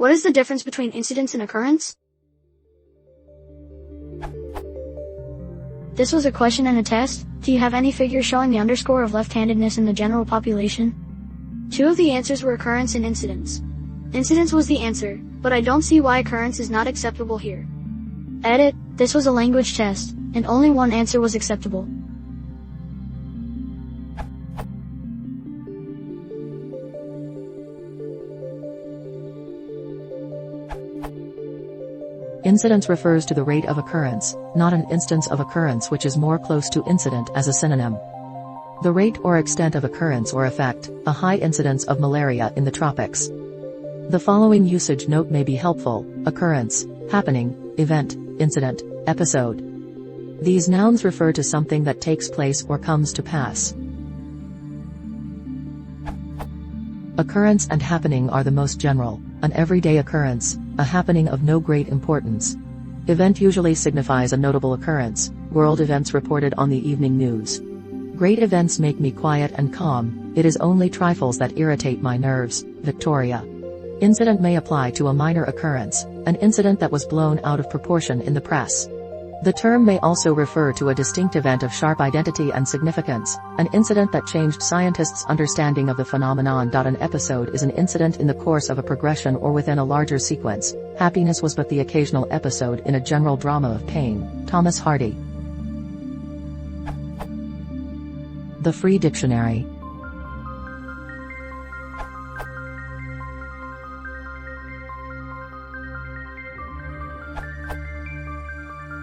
What is the difference between incidence and occurrence? This was a question and a test. Do you have any figures showing the underscore of left-handedness in the general population? 2 of the answers were occurrence and incidence. Incidence was the answer, but I don't see why occurrence is not acceptable here. Edit, this was a language test, and only one answer was acceptable. Incidence refers to the rate of occurrence, not an instance of occurrence, which is more close to incident as a synonym. The rate or extent of occurrence or effect, a high incidence of malaria in the tropics. The following usage note may be helpful: occurrence, happening, event, incident, episode. These nouns refer to something that takes place or comes to pass. Occurrence and happening are the most general: an everyday occurrence, a happening of no great importance. Event usually signifies a notable occurrence, world events reported on the evening news. Great events make me quiet and calm, it is only trifles that irritate my nerves. Victoria. Incident may apply to a minor occurrence, an incident that was blown out of proportion in the press. The term may also refer to a distinct event of sharp identity and significance, an incident that changed scientists' understanding of the phenomenon. An episode is an incident in the course of a progression or within a larger sequence. Happiness was but the occasional episode in a general drama of pain. Thomas Hardy. The Free Dictionary.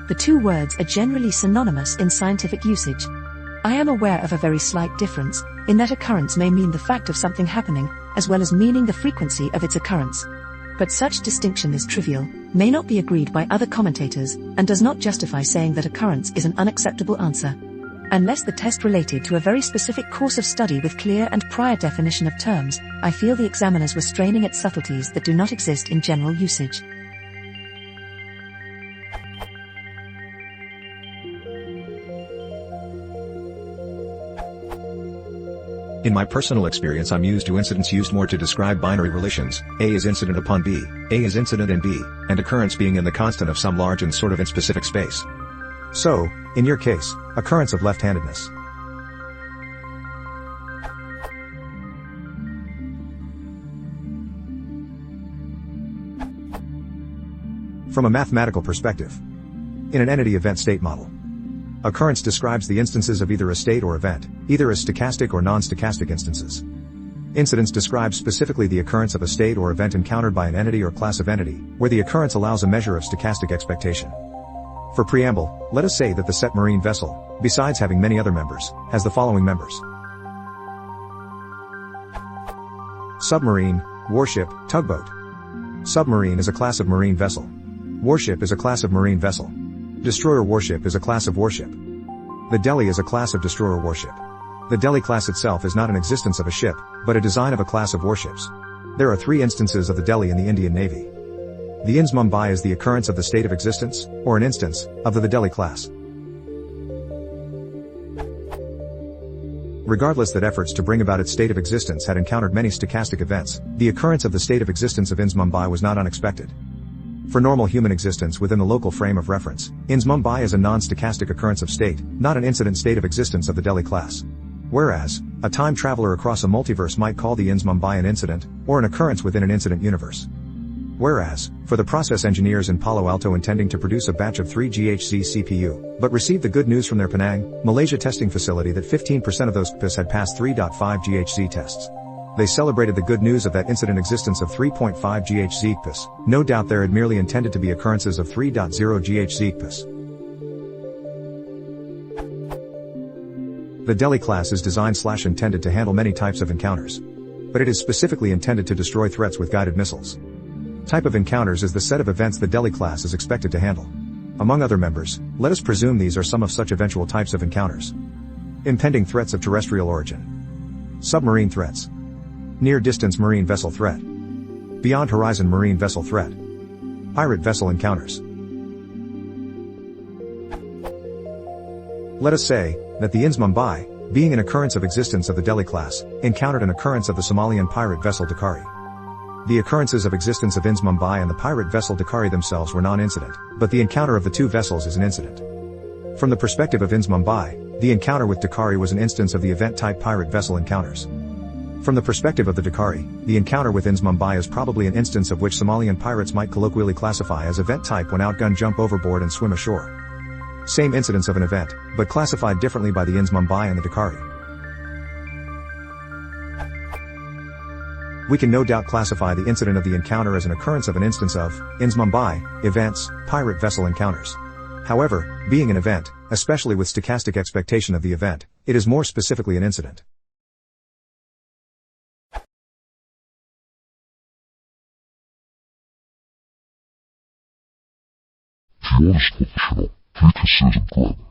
The 2 words are generally synonymous in scientific usage. I am aware of a very slight difference, in that occurrence may mean the fact of something happening, as well as meaning the frequency of its occurrence. But such distinction is trivial, may not be agreed by other commentators, and does not justify saying that occurrence is an unacceptable answer. Unless the test related to a very specific course of study with clear and prior definition of terms, I feel the examiners were straining at subtleties that do not exist in general usage. In my personal experience, I'm used to incidence used more to describe binary relations. A is incident upon B, A is incident in B, and occurrence being in the constant of some large and sort of inspecific space. So, in your case, occurrence of left-handedness. From a mathematical perspective. In an entity event state model. Occurrence describes the instances of either a state or event, either as stochastic or non-stochastic instances. Incidence describes specifically the occurrence of a state or event encountered by an entity or class of entity, where the occurrence allows a measure of stochastic expectation. For preamble, let us say that the set marine vessel, besides having many other members, has the following members. Submarine, warship, tugboat. Submarine is a class of marine vessel. Warship is a class of marine vessel. Destroyer warship is a class of warship. The Delhi is a class of destroyer warship. The Delhi class itself is not an existence of a ship, but a design of a class of warships. There are 3 instances of the Delhi in the Indian Navy. The INS Mumbai is the occurrence of the state of existence, or an instance, of the Delhi class. Regardless that efforts to bring about its state of existence had encountered many stochastic events, the occurrence of the state of existence of INS Mumbai was not unexpected. For normal human existence within the local frame of reference, INS Mumbai is a non-stochastic occurrence of state, not an incident state of existence of the Delhi class. Whereas, a time traveler across a multiverse might call the INS Mumbai an incident, or an occurrence within an incident universe. Whereas, for the process engineers in Palo Alto intending to produce a batch of 3 GHz CPU, but received the good news from their Penang, Malaysia testing facility that 15% of those CPUs had passed 3.5 GHz tests. They celebrated the good news of that incident existence of 3.5 GHz CPUs. No doubt there had merely intended to be occurrences of 3.0 GHz CPUs. The Delhi class is designed/intended to handle many types of encounters. But it is specifically intended to destroy threats with guided missiles. Type of encounters is the set of events the Delhi class is expected to handle. Among other members, let us presume these are some of such eventual types of encounters. Impending threats of terrestrial origin. Submarine threats. Near-distance marine vessel threat. Beyond horizon marine vessel threat. Pirate vessel encounters. Let us say that the INS Mumbai, being an occurrence of existence of the Delhi class, encountered an occurrence of the Somalian pirate vessel Dakari. The occurrences of existence of INS Mumbai and the pirate vessel Dakari themselves were non-incident, but the encounter of the two vessels is an incident. From the perspective of INS Mumbai, the encounter with Dakari was an instance of the event-type pirate vessel encounters. From the perspective of the Dakari, the encounter with INS Mumbai is probably an instance of which Somalian pirates might colloquially classify as event-type when outgunned jump overboard and swim ashore. Same incidence of an event, but classified differently by the INS Mumbai and the Dakari. We can no doubt classify the incident of the encounter as an occurrence of an instance of INS Mumbai events, pirate vessel encounters. However, being an event, especially with stochastic expectation of the event, it is more specifically an incident. If you want to stop the channel, hit the subscribe.